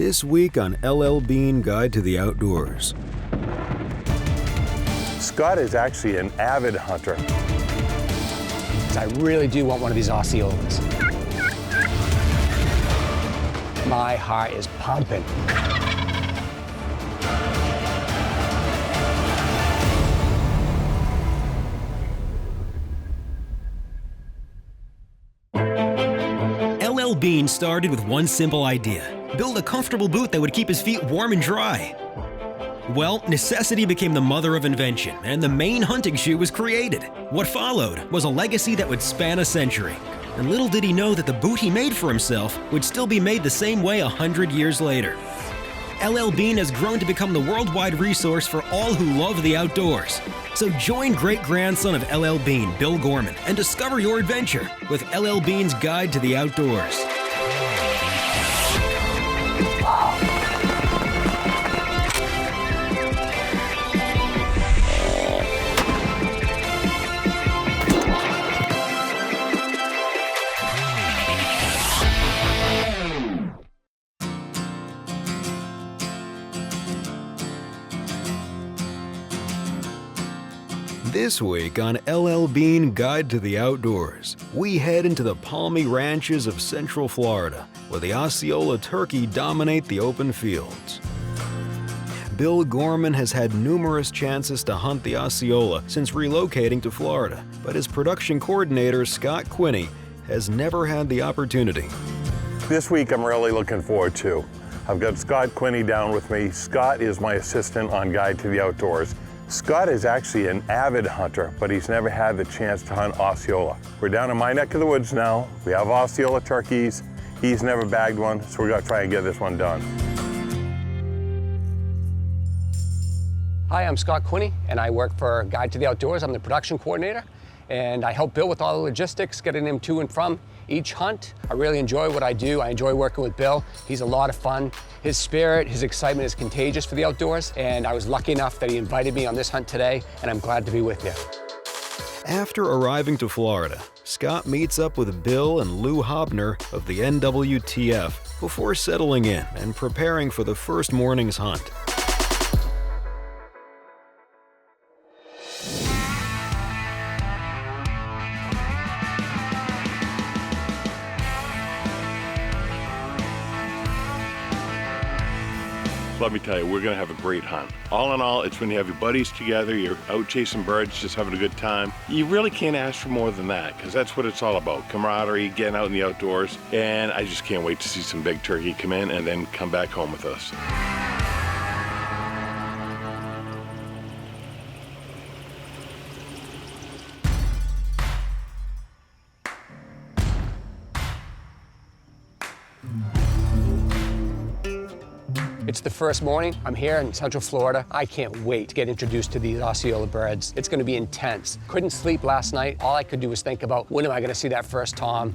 This week on LL Bean Guide to the Outdoors. Scott is actually an avid hunter. I really do want one of these Osceolas. My heart is pumping. LL Bean started with one simple idea: build a comfortable boot that would keep his feet warm and dry. Well, necessity became the mother of invention, and the Maine hunting shoe was created. What followed was a legacy that would span a century. And little did he know that the boot he made for himself would still be made the same way 100 years later. LL Bean has grown to become the worldwide resource for all who love the outdoors. So join great-grandson of LL Bean, Bill Gorman, and discover your adventure with LL Bean's Guide to the Outdoors. This week on LL Bean Guide to the Outdoors, we head into the palmy ranches of Central Florida, where the Osceola turkey dominate the open fields. Bill Gorman has had numerous chances to hunt the Osceola since relocating to Florida, but his production coordinator, Scott Quinney, has never had the opportunity. This week I'm really looking forward to. I've got Scott Quinney down with me. Scott is my assistant on Guide to the Outdoors. Scott is actually an avid hunter, but he's never had the chance to hunt Osceola. We're down in my neck of the woods now. We have Osceola turkeys. He's never bagged one, so we're gonna try and get this one done. Hi, I'm Scott Quinney, and I work for Guide to the Outdoors. I'm the production coordinator, and I help Bill with all the logistics, getting him to and from each hunt. I really enjoy what I do. I enjoy working with Bill. He's a lot of fun. His spirit, his excitement is contagious for the outdoors, and I was lucky enough that he invited me on this hunt today, and I'm glad to be with you. After arriving to Florida, Scott meets up with Bill and Lou Hobner of the NWTF before settling in and preparing for the first morning's hunt. Let me tell you, we're gonna have a great hunt. All in all, it's when you have your buddies together, you're out chasing birds, just having a good time. You really can't ask for more than that, because that's what it's all about. Camaraderie, getting out in the outdoors, and I just can't wait to see some big turkey come in and then come back home with us. It's the first morning. I'm here in Central Florida. I can't wait to get introduced to these Osceola birds. It's gonna be intense. Couldn't sleep last night. All I could do was think about, when am I gonna see that first tom?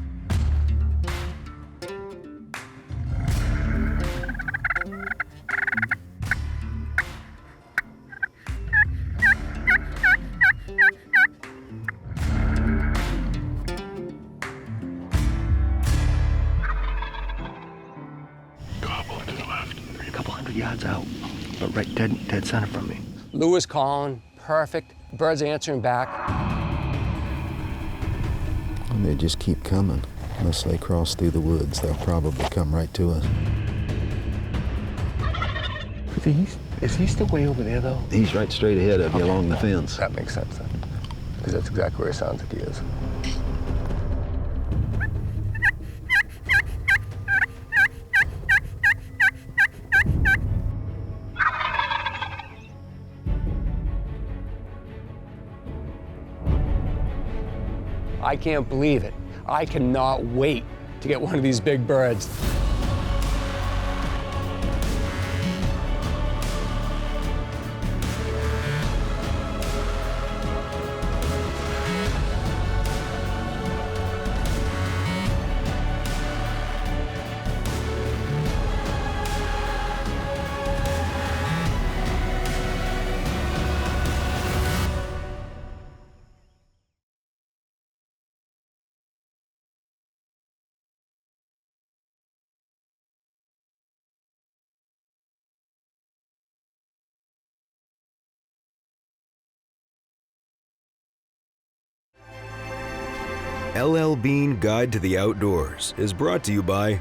Yards out, but right dead center from me. Lou is calling, perfect. Birds answering back. And they just keep coming. Unless they cross through the woods, they'll probably come right to us. Is he still way over there, though? He's right straight ahead of you along the fence. That makes sense, then. Because that's exactly where it sounds like he is. I can't believe it. I cannot wait to get one of these big birds. LL Bean Guide to the Outdoors is brought to you by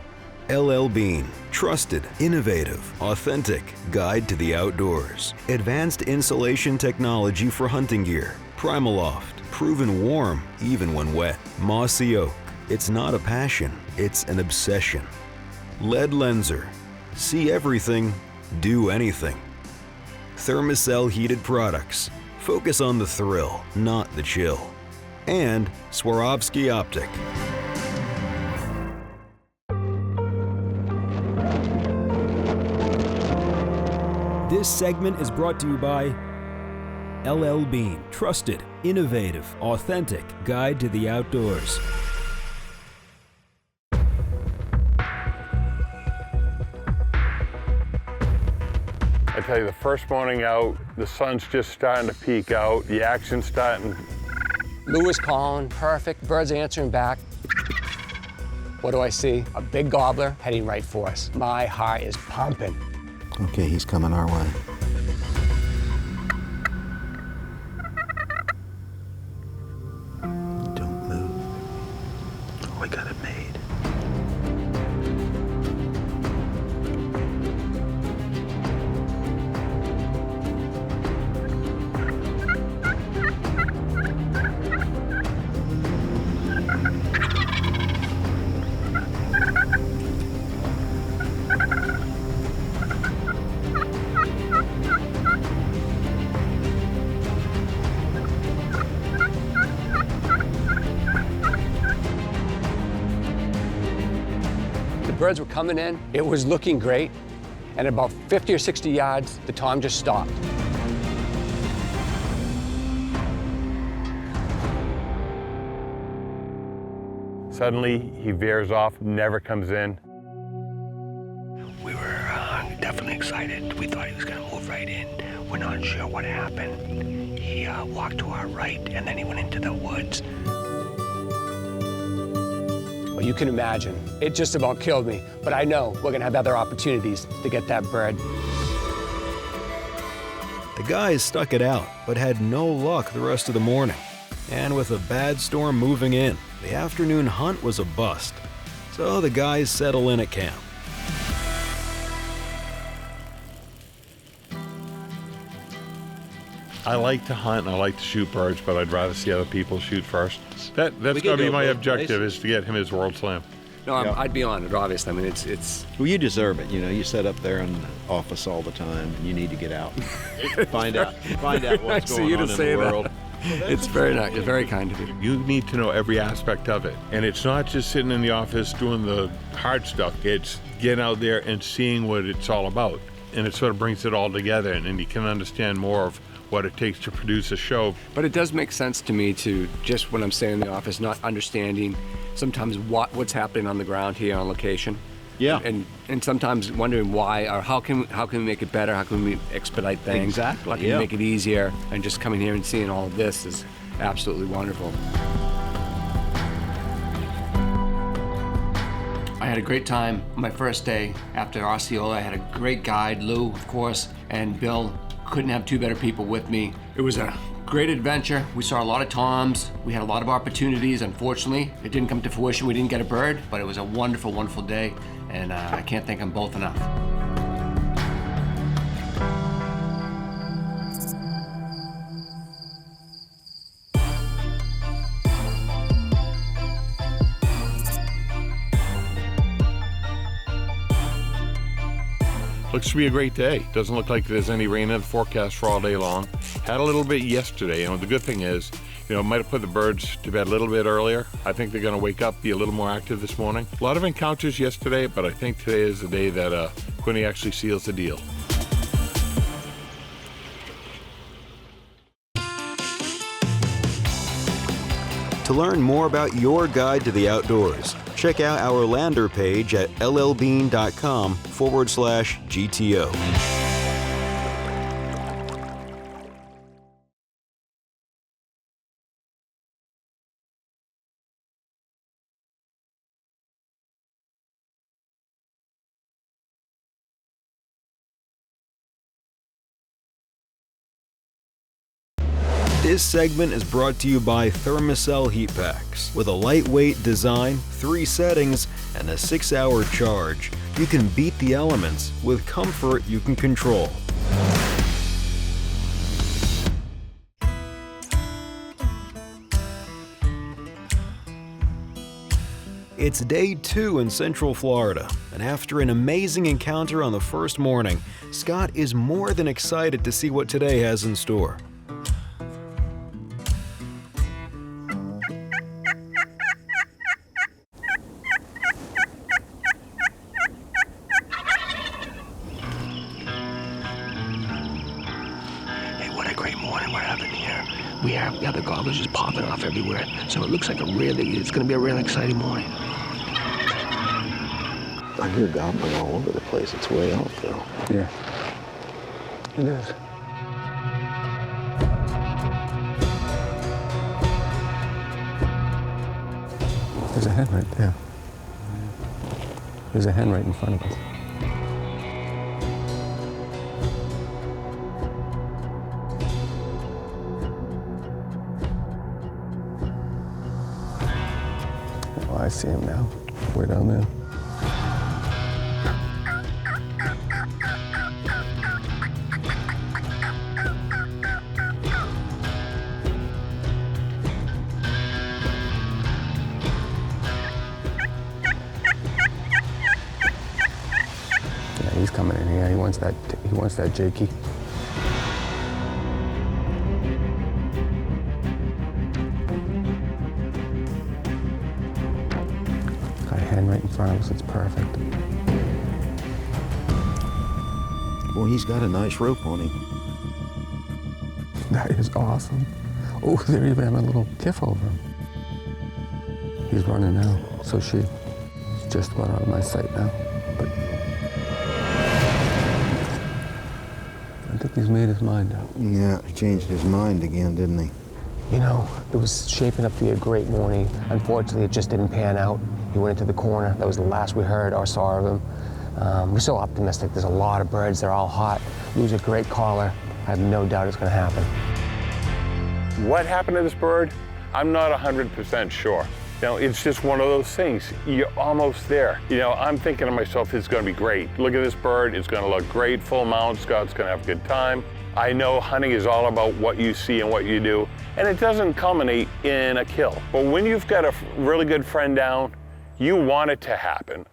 LL Bean, trusted, innovative, authentic guide to the outdoors. Advanced insulation technology for hunting gear. Primaloft, proven warm even when wet. Mossy oak, it's not a passion, it's an obsession. Lead Lenser, see everything, do anything. Thermacell heated products, focus on the thrill, not the chill. And Swarovski Optic. This segment is brought to you by LL Bean, trusted, innovative, authentic guide to the outdoors. I tell you, the first morning out, the sun's just starting to peek out, the action's starting. Lou is calling, perfect, birds answering back. What do I see? A big gobbler heading right for us. My heart is pumping. Okay, he's coming our way. Don't move. Oh, we got it made. Birds were coming in, it was looking great, and about 50 or 60 yards, the tom just stopped. Suddenly, he veers off, never comes in. We were definitely excited. We thought he was going to move right in. We're not sure what happened. He walked to our right, and then he went into the woods. Well, you can imagine, it just about killed me, but I know we're gonna have other opportunities to get that bird. The guys stuck it out, but had no luck the rest of the morning. And with a bad storm moving in, the afternoon hunt was a bust. So the guys settle in at camp. I like to hunt and I like to shoot birds, but I'd rather see other people shoot first. That's going to be my objective, is to get him his World Slam. No, I'd be honored, obviously. I mean, it's. Well, you deserve it. You know, you sit up there in the office all the time, and you need to get out, find out what's going on in the world. It's very nice. It's very kind of you. You need to know every aspect of it. And it's not just sitting in the office doing the hard stuff. It's getting out there and seeing what it's all about. And it sort of brings it all together, and you can understand more of what it takes to produce a show. But it does make sense to me to, just when I'm staying in the office, not understanding sometimes what's happening on the ground here on location. Yeah. And sometimes wondering why, or how can we make it better? How can we expedite things? Exactly, How can we make it easier? And just coming here and seeing all of this is absolutely wonderful. I had a great time my first day after Osceola. I had a great guide, Lou, of course, and Bill. Couldn't have two better people with me. It was a great adventure. We saw a lot of toms. We had a lot of opportunities. Unfortunately, it didn't come to fruition. We didn't get a bird, but it was a wonderful, wonderful day, and I can't thank them both enough. Looks to be a great day. Doesn't look like there's any rain in the forecast for all day long. Had a little bit yesterday, and the good thing is, might have put the birds to bed a little bit earlier. I think they're going to wake up, be a little more active this morning. A lot of encounters yesterday, but I think today is the day that Quinny actually seals the deal. To learn more about your guide to the outdoors, check out our lander page at llbean.com/GTO. This segment is brought to you by Thermacell Heat Packs. With a lightweight design, 3 settings, and a 6-hour charge, you can beat the elements with comfort you can control. It's day 2 in Central Florida, and after an amazing encounter on the first morning, Scott is more than excited to see what today has in store. Hey, what a great morning we're having here. We have the other gobblers just popping off everywhere, so it looks like it's going to be a really exciting morning. I hear gobbling all over the place. It's way off, though. Yeah, it is. There's a hen right there. There's a hen right in front of us. Oh, I see him now. Way down there. He's coming in here. He wants that Jakey. Got a hen right in front of us. It's perfect. Boy, he's got a nice rope on him. That is awesome. Oh, they're even having a little tiff over him. He's running now. So she's just about out of my sight now. But I think he's made his mind up. Yeah, he changed his mind again, didn't he? You know, it was shaping up to be a great morning. Unfortunately, it just didn't pan out. He went into the corner. That was the last we heard or saw of him. We're so optimistic. There's a lot of birds. They're all hot. Lose a great caller. I have no doubt it's going to happen. What happened to this bird? I'm not 100% sure. You know, it's just one of those things. You're almost there. You know, I'm thinking to myself, it's going to be great. Look at this bird. It's going to look great, full mount. Scott's going to have a good time. I know hunting is all about what you see and what you do, and it doesn't culminate in a kill. But when you've got a really good friend down, you want it to happen.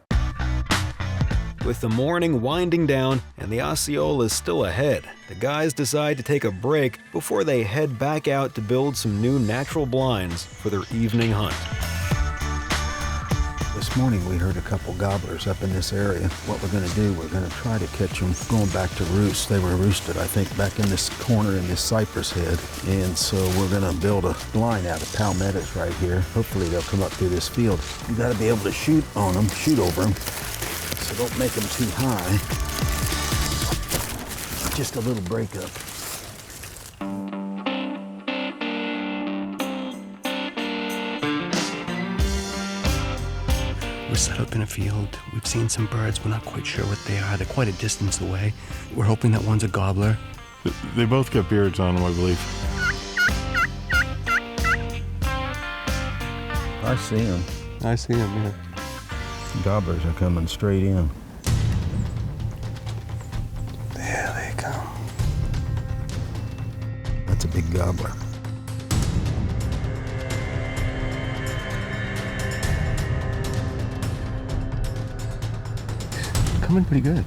With the morning winding down and the Osceola is still ahead, the guys decide to take a break before they head back out to build some new natural blinds for their evening hunt. This morning we heard a couple gobblers up in this area. What we're going to do, we're going to try to catch them going back to roost. They were roosted, I think, back in this corner in this cypress head. And so we're going to build a blind out of palmettos right here. Hopefully they'll come up through this field. You got to be able to shoot on them, shoot over them. So don't make them too high. Just a little breakup. We're set up in a field. We've seen some birds. We're not quite sure what they are. They're quite a distance away. We're hoping that one's a gobbler. They both got beards on them, I believe. I see them. I see him, yeah. Gobblers are coming straight in. There they come. That's a big gobbler. Coming pretty good.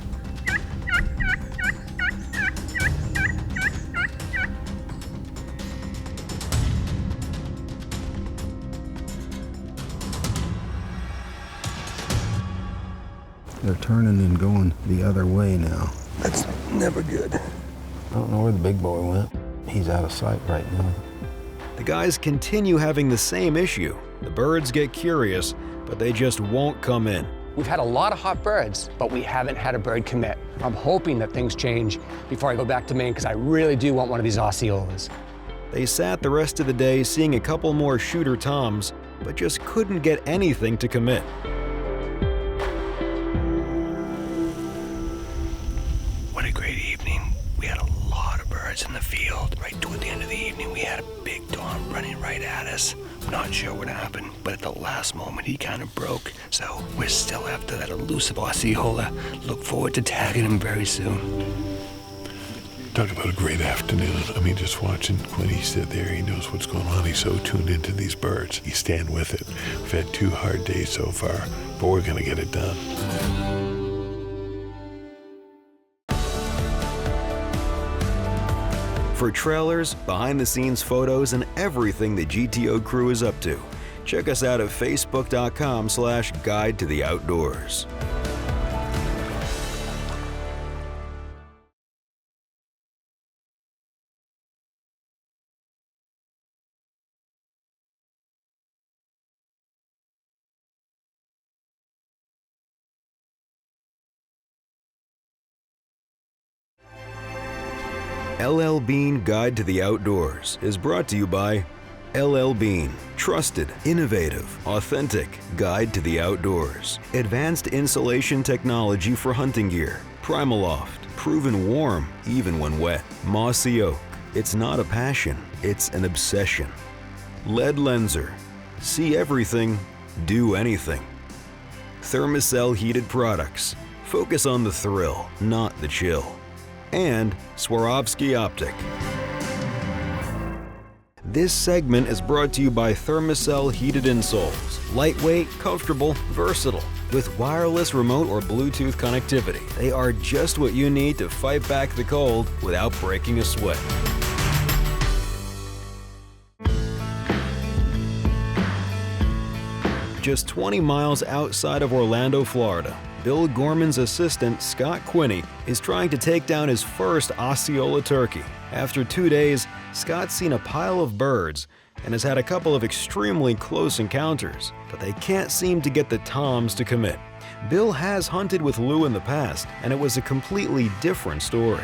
They're turning and going the other way now. That's never good. I don't know where the big boy went. He's out of sight right now. The guys continue having the same issue. The birds get curious, but they just won't come in. We've had a lot of hot birds, but we haven't had a bird commit. I'm hoping that things change before I go back to Maine, because I really do want one of these Osceolas. They sat the rest of the day seeing a couple more shooter toms, but just couldn't get anything to commit. What a great evening. We had a lot of birds in the field. Right toward the end of the evening, we had a running right at us. Not sure what happened, but at the last moment he kind of broke. So we're still after that elusive Osceola. Look forward to tagging him very soon. Talk about a great afternoon. I mean, just watching Quinny sit there, he knows what's going on. He's so tuned into these birds. He's staying with it. We've had 2 hard days so far, but we're gonna get it done. For trailers, behind-the-scenes photos, and everything the GTO crew is up to, check us out at facebook.com/Guide to the Outdoors. LL Bean Guide to the Outdoors is brought to you by LL Bean, trusted, innovative, authentic guide to the outdoors. Advanced insulation technology for hunting gear. Primaloft, proven warm even when wet. Mossy oak, it's not a passion, it's an obsession. Lead Lenser, see everything, do anything. Thermacell heated products, focus on the thrill, not the chill. And Swarovski Optic. This segment is brought to you by Thermacell heated insoles. Lightweight, comfortable, versatile. With wireless remote or Bluetooth connectivity, they are just what you need to fight back the cold without breaking a sweat. Just 20 miles outside of Orlando, Florida, Bill Gorman's assistant, Scott Quinney, is trying to take down his first Osceola turkey. After 2 days, Scott's seen a pile of birds and has had a couple of extremely close encounters, but they can't seem to get the toms to commit. Bill has hunted with Lou in the past, and it was a completely different story.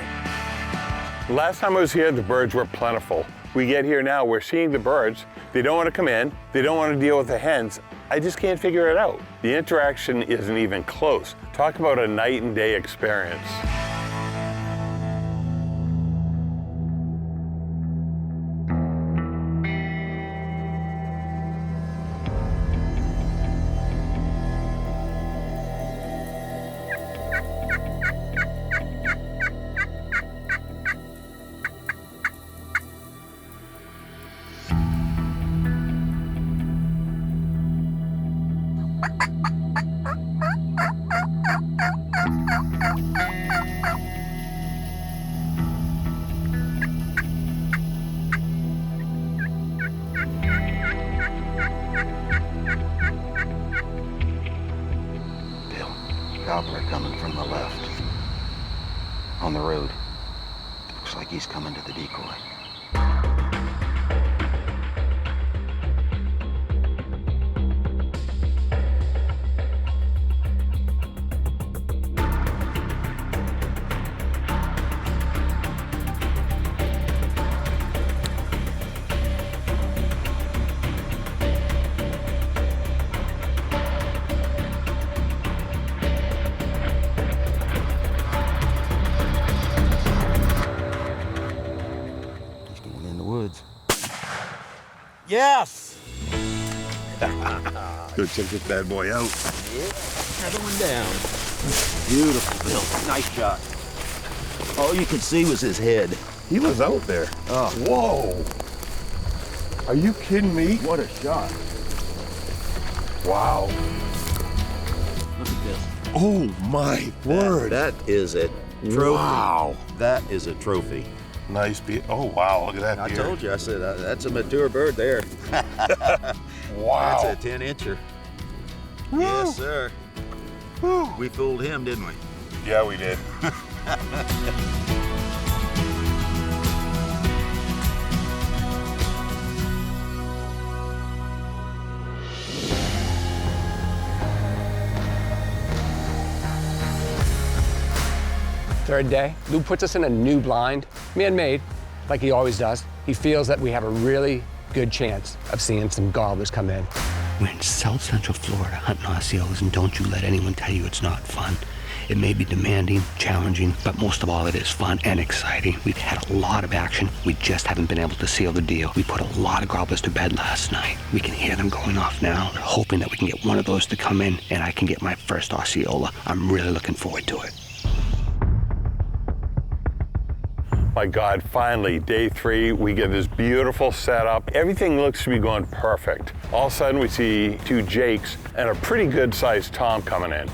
Last time I was here, the birds were plentiful. We get here now, we're seeing the birds. They don't want to come in. They don't want to deal with the hens. I just can't figure it out. The interaction isn't even close. Talk about a night and day experience. Gobbler coming from the left. On the road. Looks like he's coming to the decoy. Yes! Go check this bad boy out. Yeah, another one down. Beautiful, Bill. Nice shot. All you could see was his head. He was out there. Oh. Whoa! Are you kidding me? What a shot. Wow. Look at this. Oh my word. That is a trophy. Wow. That is a trophy. Nice beat. Oh wow, look at that I deer. told you, I said, that's a mature bird there. Wow. That's a 10-incher. Yes, sir. Woo. We fooled him, didn't we? Yeah, we did. Third day, Lou puts us in a new blind, man-made, like he always does. He feels that we have a really good chance of seeing some gobblers come in. We're in South Central Florida hunting Osceolas, and don't you let anyone tell you it's not fun. It may be demanding, challenging, but most of all, it is fun and exciting. We've had a lot of action. We just haven't been able to seal the deal. We put a lot of gobblers to bed last night. We can hear them going off now. We're hoping that we can get one of those to come in and I can get my first Osceola. I'm really looking forward to it. My God, finally, day 3, we get this beautiful setup. Everything looks to be going perfect. All of a sudden, we see 2 Jakes and a pretty good-sized Tom coming in.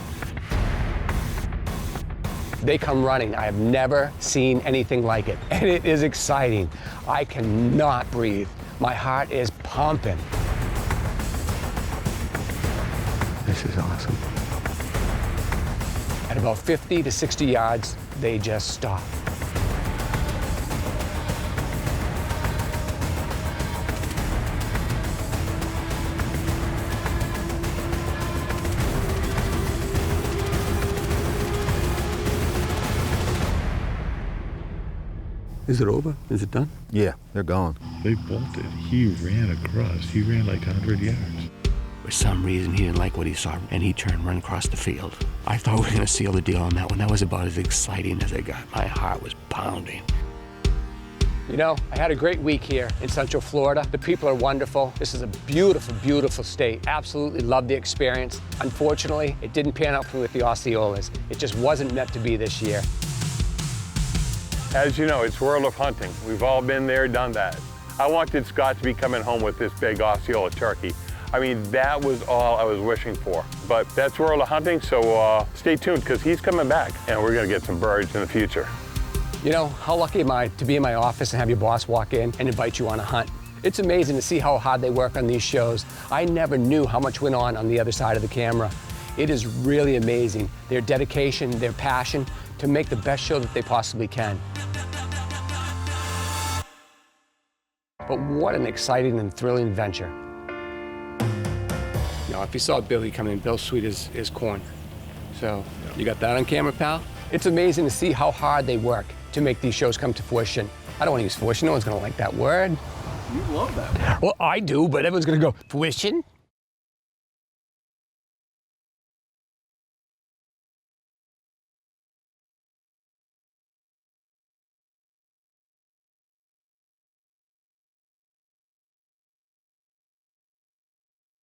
They come running. I have never seen anything like it, and it is exciting. I cannot breathe. My heart is pumping. This is awesome. At about 50 to 60 yards, they just stop. Is it over? Is it done? Yeah, they're gone. They bolted. He ran across. He ran like 100 yards. For some reason, he didn't like what he saw, and he turned and ran across the field. I thought we were going to seal the deal on that one. That was about as exciting as it got. My heart was pounding. You know, I had a great week here in Central Florida. The people are wonderful. This is a beautiful, beautiful state. Absolutely love the experience. Unfortunately, it didn't pan out for me with the Osceolas. It just wasn't meant to be this year. As you know, it's World of Hunting. We've all been there, done that. I wanted Scott to be coming home with this big Osceola turkey. I mean, that was all I was wishing for. But that's World of Hunting, so stay tuned, because he's coming back, and we're gonna get some birds in the future. You know, how lucky am I to be in my office and have your boss walk in and invite you on a hunt? It's amazing to see how hard they work on these shows. I never knew how much went on the other side of the camera. It is really amazing, their dedication, their passion to make the best show that they possibly can. But what an exciting and thrilling adventure. You know, if you saw Billy come in, Bill's sweet as corn. So, you got that on camera, pal? It's amazing to see how hard they work to make these shows come to fruition. I don't want to use fruition, no one's gonna like that word. You love that. Well, I do, but everyone's gonna go, fruition?